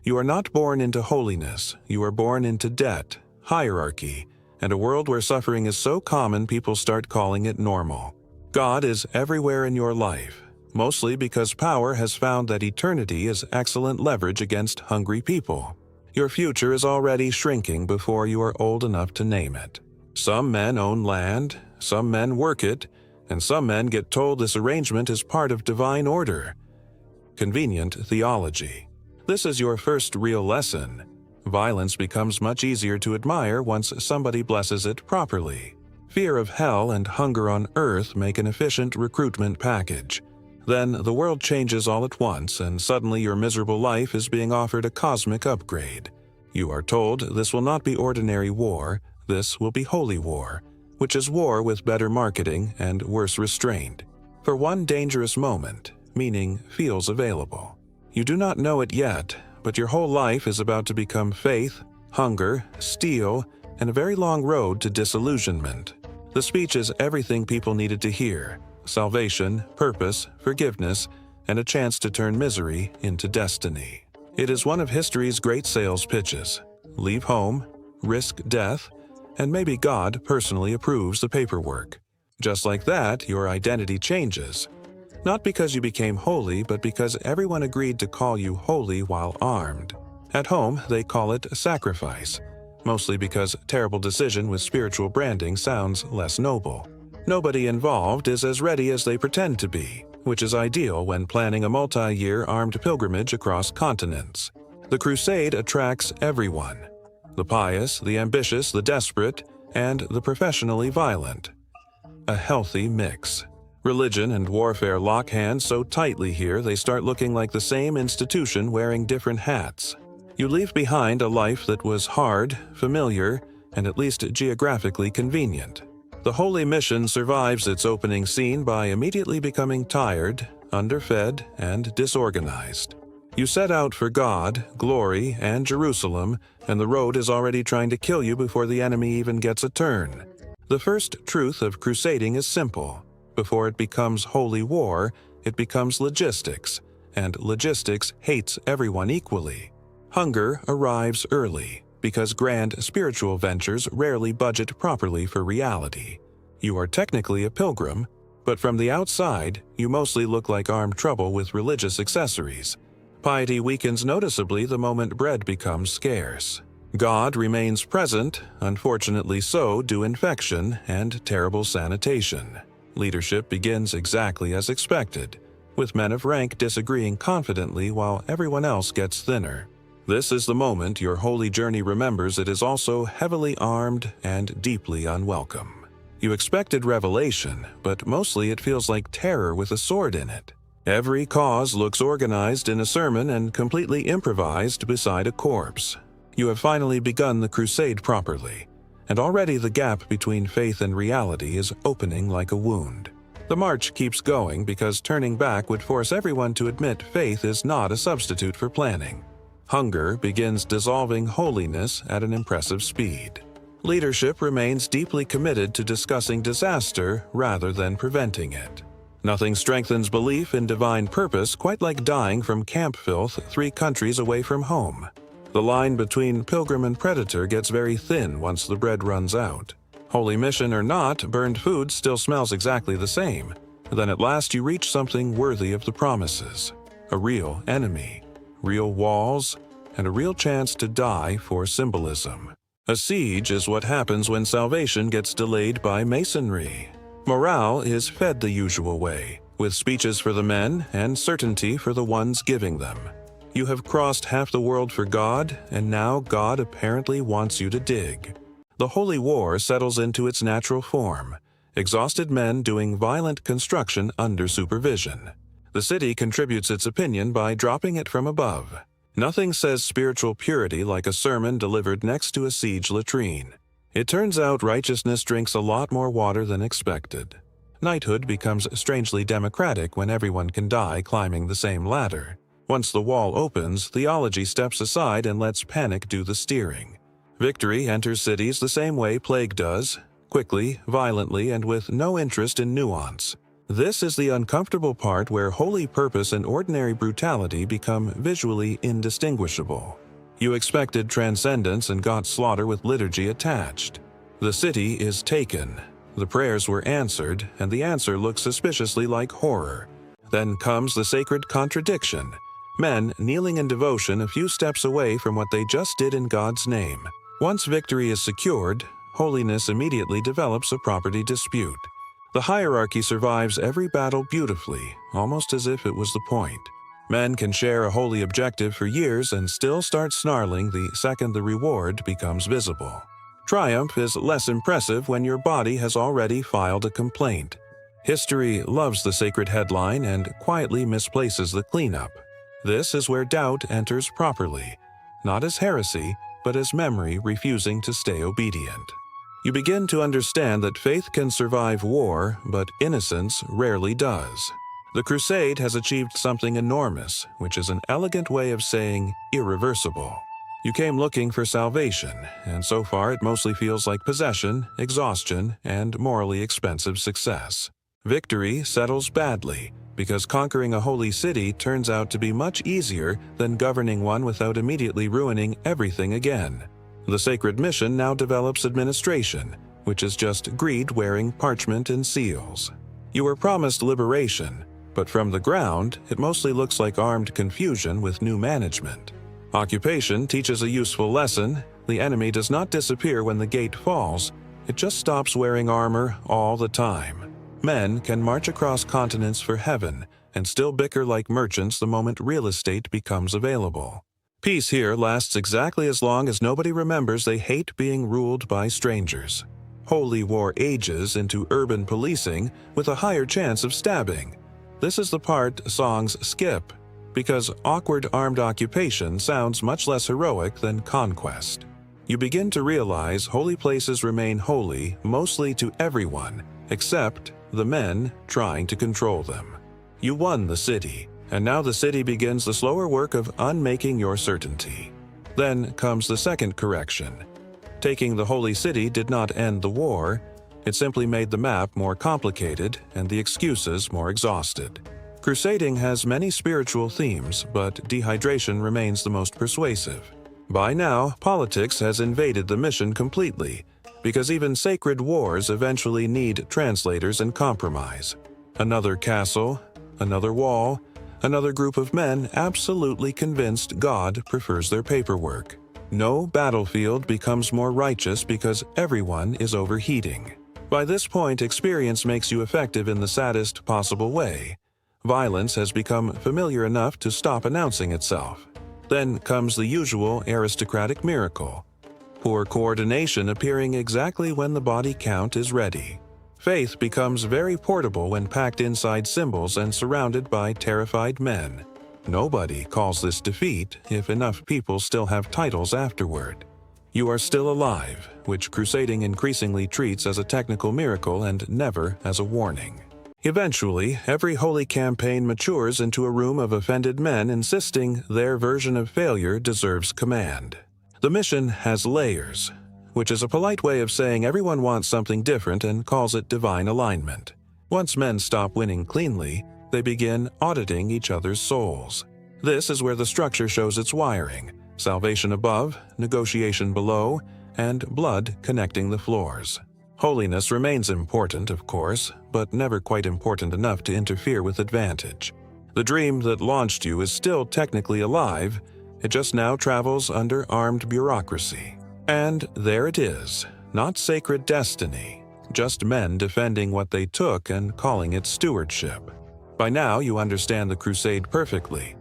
You are not born into holiness, you are born into debt, hierarchy, and a world where suffering is so common people start calling it normal. God is everywhere in your life, mostly because power has found that eternity is excellent leverage against hungry people. Your future is already shrinking before you are old enough to name it. Some men own land, some men work it, and some men get told this arrangement is part of divine order. Convenient theology. This is your first real lesson. Violence becomes much easier to admire once somebody blesses it properly. Fear of hell and hunger on earth make an efficient recruitment package. Then the world changes all at once, and suddenly your miserable life is being offered a cosmic upgrade. You are told this will not be ordinary war, this will be holy war, which is war with better marketing and worse restraint. For one dangerous moment, meaning feels available. You do not know it yet, but your whole life is about to become faith, hunger, steel, and a very long road to disillusionment. The speech is everything people needed to hear: salvation, purpose, forgiveness, and a chance to turn misery into destiny. It is one of history's great sales pitches. Leave home, risk death, and maybe God personally approves the paperwork. Just like that, your identity changes. Not because you became holy, but because everyone agreed to call you holy while armed. At home, they call it a sacrifice, mostly because terrible decision with spiritual branding sounds less noble. Nobody involved is as ready as they pretend to be, which is ideal when planning a multi-year armed pilgrimage across continents. The crusade attracts everyone: the pious, the ambitious, the desperate, and the professionally violent. A healthy mix. Religion and warfare lock hands so tightly here they start looking like the same institution wearing different hats. You leave behind a life that was hard, familiar, and at least geographically convenient. The holy mission survives its opening scene by immediately becoming tired, underfed, and disorganized. You set out for God, glory, and Jerusalem, and the road is already trying to kill you before the enemy even gets a turn. The first truth of crusading is simple. Before it becomes holy war, it becomes logistics, and logistics hates everyone equally. Hunger arrives early, because grand spiritual ventures rarely budget properly for reality. You are technically a pilgrim, but from the outside, you mostly look like armed trouble with religious accessories. Piety weakens noticeably the moment bread becomes scarce. God remains present, unfortunately so do infection and terrible sanitation. Leadership begins exactly as expected, with men of rank disagreeing confidently while everyone else gets thinner. This is the moment your holy journey remembers it is also heavily armed and deeply unwelcome. You expected revelation, but mostly it feels like terror with a sword in it. Every cause looks organized in a sermon and completely improvised beside a corpse. You have finally begun the crusade properly, and already the gap between faith and reality is opening like a wound. The march keeps going because turning back would force everyone to admit faith is not a substitute for planning. Hunger begins dissolving holiness at an impressive speed. Leadership remains deeply committed to discussing disaster rather than preventing it. Nothing strengthens belief in divine purpose quite like dying from camp filth 3 countries away from home. The line between pilgrim and predator gets very thin once the bread runs out. Holy mission or not, burned food still smells exactly the same. Then at last you reach something worthy of the promises. A real enemy, real walls, and a real chance to die for symbolism. A siege is what happens when salvation gets delayed by masonry. Morale is fed the usual way, with speeches for the men and certainty for the ones giving them. You have crossed half the world for God, and now God apparently wants you to dig. The holy war settles into its natural form, exhausted men doing violent construction under supervision. The city contributes its opinion by dropping it from above. Nothing says spiritual purity like a sermon delivered next to a siege latrine. It turns out righteousness drinks a lot more water than expected. Knighthood becomes strangely democratic when everyone can die climbing the same ladder. Once the wall opens, theology steps aside and lets panic do the steering. Victory enters cities the same way plague does, quickly, violently, and with no interest in nuance. This is the uncomfortable part where holy purpose and ordinary brutality become visually indistinguishable. You expected transcendence and got slaughter with liturgy attached. The city is taken. The prayers were answered, and the answer looks suspiciously like horror. Then comes the sacred contradiction. Men kneeling in devotion a few steps away from what they just did in God's name. Once victory is secured, holiness immediately develops a property dispute. The hierarchy survives every battle beautifully, almost as if it was the point. Men can share a holy objective for years and still start snarling the second the reward becomes visible. Triumph is less impressive when your body has already filed a complaint. History loves the sacred headline and quietly misplaces the cleanup. This is where doubt enters properly, not as heresy, but as memory refusing to stay obedient. You begin to understand that faith can survive war, but innocence rarely does. The crusade has achieved something enormous, which is an elegant way of saying irreversible. You came looking for salvation, and so far it mostly feels like possession, exhaustion, and morally expensive success. Victory settles badly, because conquering a holy city turns out to be much easier than governing one without immediately ruining everything again. The sacred mission now develops administration, which is just greed wearing parchment and seals. You were promised liberation, but from the ground, it mostly looks like armed confusion with new management. Occupation teaches a useful lesson. The enemy does not disappear when the gate falls. It just stops wearing armor all the time. Men can march across continents for heaven and still bicker like merchants the moment real estate becomes available. Peace here lasts exactly as long as nobody remembers they hate being ruled by strangers. Holy war ages into urban policing with a higher chance of stabbing. This is the part songs skip, because awkward armed occupation sounds much less heroic than conquest. You begin to realize holy places remain holy mostly to everyone, except the men trying to control them. You won the city, and now the city begins the slower work of unmaking your certainty. Then comes the second correction. Taking the holy city did not end the war, it simply made the map more complicated and the excuses more exhausted. Crusading has many spiritual themes, but dehydration remains the most persuasive. By now, politics has invaded the mission completely, because even sacred wars eventually need translators and compromise. Another castle, another wall, another group of men absolutely convinced God prefers their paperwork. No battlefield becomes more righteous because everyone is overheating. By this point, experience makes you effective in the saddest possible way. Violence has become familiar enough to stop announcing itself. Then comes the usual aristocratic miracle. Poor coordination appearing exactly when the body count is ready. Faith becomes very portable when packed inside symbols and surrounded by terrified men. Nobody calls this defeat if enough people still have titles afterward. You are still alive, which crusading increasingly treats as a technical miracle and never as a warning. Eventually, every holy campaign matures into a room of offended men insisting their version of failure deserves command. The mission has layers, which is a polite way of saying everyone wants something different and calls it divine alignment. Once men stop winning cleanly, they begin auditing each other's souls. This is where the structure shows its wiring: salvation above, negotiation below, and blood connecting the floors. Holiness remains important, of course, but never quite important enough to interfere with advantage. The dream that launched you is still technically alive, it just now travels under armed bureaucracy. And there it is, not sacred destiny, just men defending what they took and calling it stewardship. By now you understand the crusade perfectly.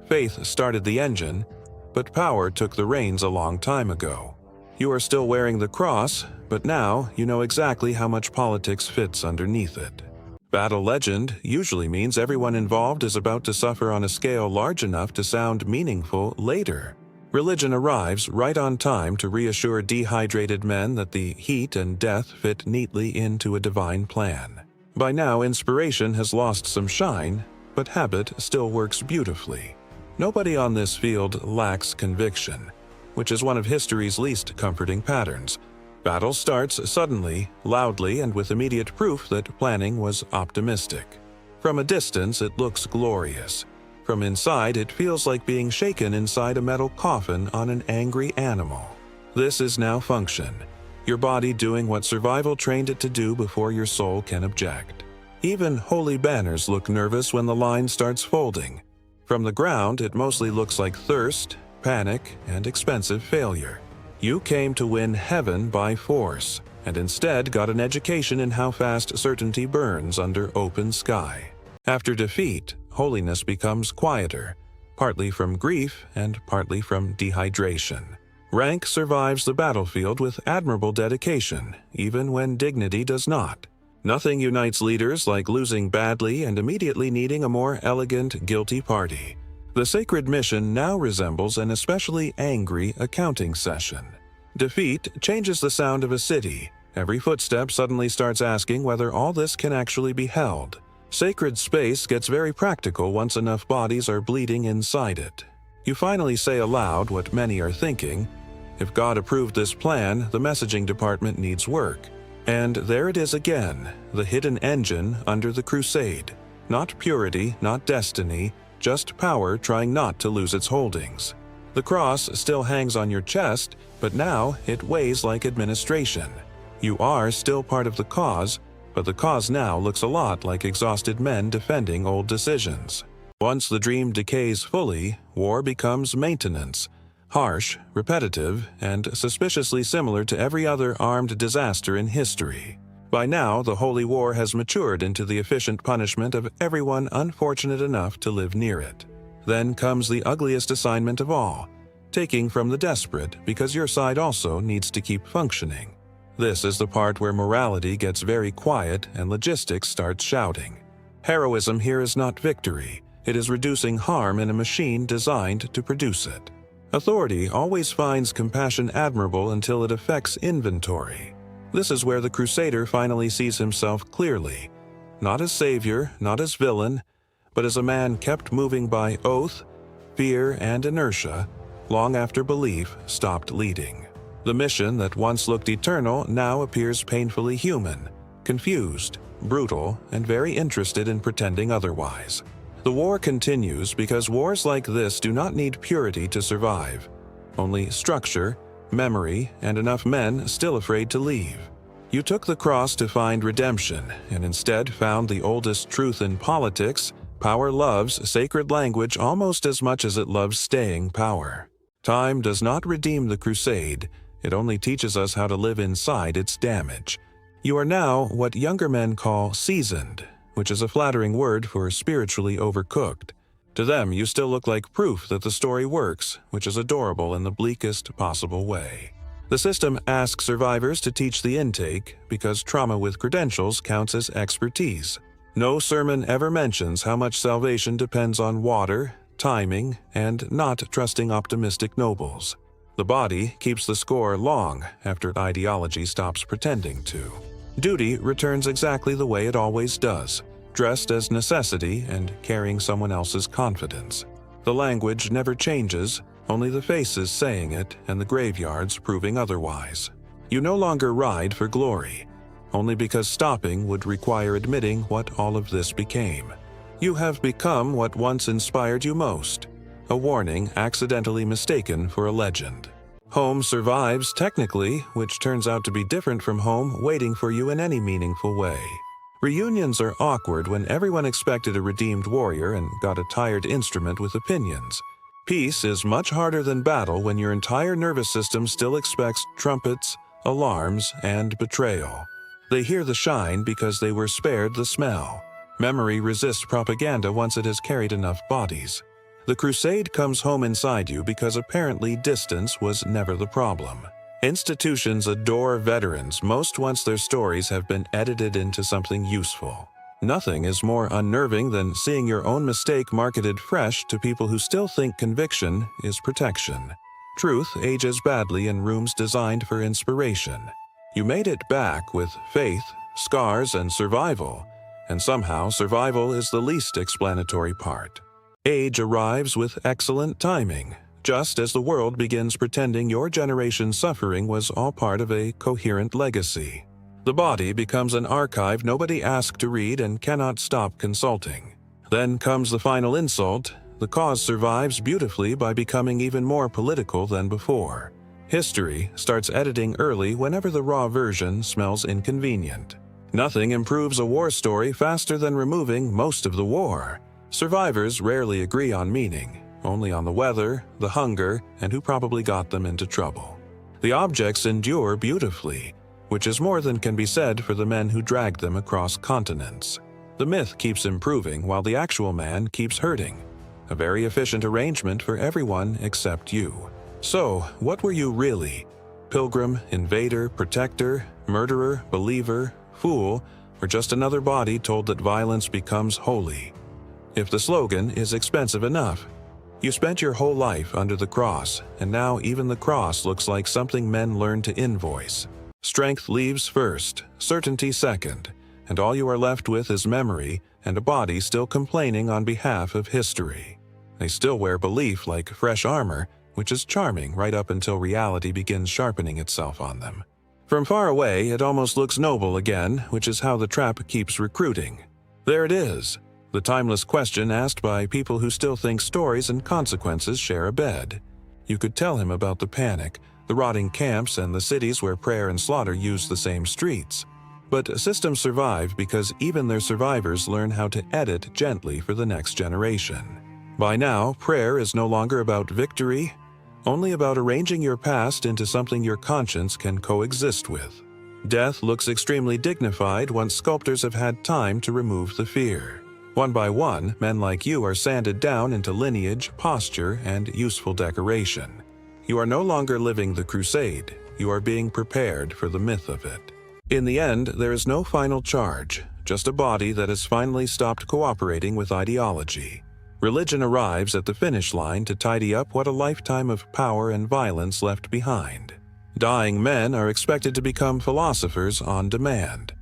Faith started the engine, but power took the reins a long time ago. You are still wearing the cross, but now you know exactly how much politics fits underneath it. Battle legend usually means everyone involved is about to suffer on a scale large enough to sound meaningful later. Religion arrives right on time to reassure dehydrated men that the heat and death fit neatly into a divine plan. By now, inspiration has lost some shine, but habit still works beautifully. Nobody on this field lacks conviction, which is one of history's least comforting patterns. Battle starts suddenly, loudly, and with immediate proof that planning was optimistic. From a distance, it looks glorious. From inside, it feels like being shaken inside a metal coffin on an angry animal. This is now function, your body doing what survival trained it to do before your soul can object. Even holy banners look nervous when the line starts folding. From the ground, it mostly looks like thirst, panic, and expensive failure. You came to win heaven by force, and instead got an education in how fast certainty burns under open sky. After defeat, holiness becomes quieter, partly from grief and partly from dehydration. Rank survives the battlefield with admirable dedication, even when dignity does not. Nothing unites leaders like losing badly and immediately needing a more elegant, guilty party. The sacred mission now resembles an especially angry accounting session. Defeat changes the sound of a city. Every footstep suddenly starts asking whether all this can actually be held. Sacred space gets very practical once enough bodies are bleeding inside it. You finally say aloud what many are thinking: if God approved this plan, the messaging department needs work. And there it is again, the hidden engine under the crusade. Not purity, not destiny, just power trying not to lose its holdings. The cross still hangs on your chest, but now it weighs like administration. You are still part of the cause, but the cause now looks a lot like exhausted men defending old decisions. Once the dream decays fully, war becomes maintenance. Harsh, repetitive, and suspiciously similar to every other armed disaster in history. By now, the Holy War has matured into the efficient punishment of everyone unfortunate enough to live near it. Then comes the ugliest assignment of all, taking from the desperate because your side also needs to keep functioning. This is the part where morality gets very quiet and logistics starts shouting. Heroism here is not victory, it is reducing harm in a machine designed to produce it. Authority always finds compassion admirable until it affects inventory. This is where the Crusader finally sees himself clearly, not as savior, not as villain, but as a man kept moving by oath, fear, and inertia, long after belief stopped leading. The mission that once looked eternal now appears painfully human, confused, brutal, and very interested in pretending otherwise. The war continues because wars like this do not need purity to survive, only structure, memory, and enough men still afraid to leave. You took the cross to find redemption, and instead found the oldest truth in politics: power loves sacred language almost as much as it loves staying power. Time does not redeem the crusade, it only teaches us how to live inside its damage. You are now what younger men call seasoned, which is a flattering word for spiritually overcooked. To them, you still look like proof that the story works, which is adorable in the bleakest possible way. The system asks survivors to teach the intake because trauma with credentials counts as expertise. No sermon ever mentions how much salvation depends on water, timing, and not trusting optimistic nobles. The body keeps the score long after ideology stops pretending to. Duty returns exactly the way it always does, dressed as necessity and carrying someone else's confidence. The language never changes, only the faces saying it and the graveyards proving otherwise. You no longer ride for glory, only because stopping would require admitting what all of this became. You have become what once inspired you most, a warning accidentally mistaken for a legend. Home survives technically, which turns out to be different from home waiting for you in any meaningful way. Reunions are awkward when everyone expected a redeemed warrior and got a tired instrument with opinions. Peace is much harder than battle when your entire nervous system still expects trumpets, alarms, and betrayal. They hear the shine because they were spared the smell. Memory resists propaganda once it has carried enough bodies. The crusade comes home inside you because apparently distance was never the problem. Institutions adore veterans most once their stories have been edited into something useful. Nothing is more unnerving than seeing your own mistake marketed fresh to people who still think conviction is protection. Truth ages badly in rooms designed for inspiration. You made it back with faith, scars, and survival, and somehow survival is the least explanatory part. Age arrives with excellent timing, just as the world begins pretending your generation's suffering was all part of a coherent legacy. The body becomes an archive nobody asked to read and cannot stop consulting. Then comes the final insult. The cause survives beautifully by becoming even more political than before. History starts editing early whenever the raw version smells inconvenient. Nothing improves a war story faster than removing most of the war. Survivors rarely agree on meaning, only on the weather, the hunger, and who probably got them into trouble. The objects endure beautifully, which is more than can be said for the men who dragged them across continents. The myth keeps improving while the actual man keeps hurting. A very efficient arrangement for everyone except you. So, what were you really? Pilgrim, invader, protector, murderer, believer, fool, or just another body told that violence becomes holy? If the slogan is expensive enough, you spent your whole life under the cross, and now even the cross looks like something men learn to invoice. Strength leaves first, certainty second, and all you are left with is memory and a body still complaining on behalf of history. They still wear belief like fresh armor, which is charming right up until reality begins sharpening itself on them. From far away, it almost looks noble again, which is how the trap keeps recruiting. There it is, the timeless question asked by people who still think stories and consequences share a bed. You could tell him about the panic, the rotting camps, and the cities where prayer and slaughter use the same streets. But systems survive because even their survivors learn how to edit gently for the next generation. By now, prayer is no longer about victory, only about arranging your past into something your conscience can coexist with. Death looks extremely dignified once sculptors have had time to remove the fear. One by one, men like you are sanded down into lineage, posture, and useful decoration. You are no longer living the crusade, you are being prepared for the myth of it. In the end, there is no final charge, just a body that has finally stopped cooperating with ideology. Religion arrives at the finish line to tidy up what a lifetime of power and violence left behind. Dying men are expected to become philosophers on demand,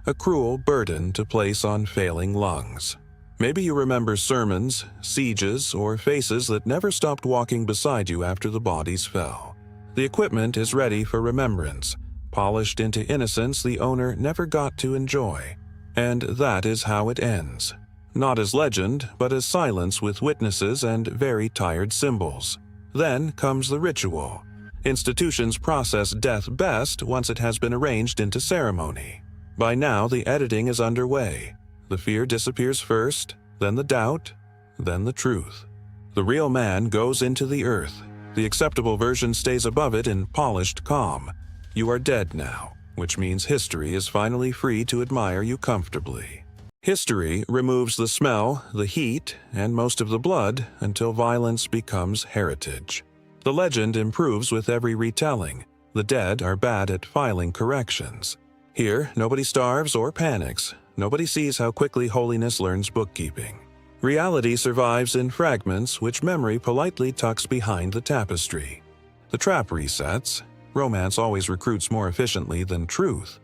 a cruel burden to place on failing lungs. Maybe you remember sermons, sieges, or faces that never stopped walking beside you after the bodies fell. The equipment is ready for remembrance, polished into innocence the owner never got to enjoy. And that is how it ends. Not as legend, but as silence with witnesses and very tired symbols. Then comes the ritual. Institutions process death best once it has been arranged into ceremony. By now, the editing is underway. The fear disappears first, then the doubt, then the truth. The real man goes into the earth. The acceptable version stays above it in polished calm. You are dead now, which means history is finally free to admire you comfortably. History removes the smell, the heat, and most of the blood until violence becomes heritage. The legend improves with every retelling. The dead are bad at filing corrections. Here, nobody starves or panics. Nobody sees how quickly holiness learns bookkeeping. Reality survives in fragments which memory politely tucks behind the tapestry. The trap resets. Romance always recruits more efficiently than truth.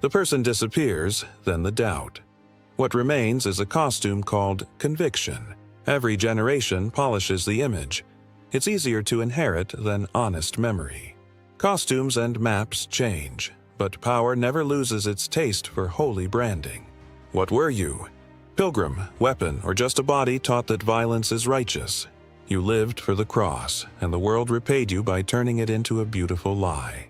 The person disappears, then the doubt. What remains is a costume called conviction. Every generation polishes the image. It's easier to inherit than honest memory. Costumes and maps change, but power never loses its taste for holy branding. What were you? Pilgrim, weapon, or just a body taught that violence is righteous? You lived for the cross, and the world repaid you by turning it into a beautiful lie.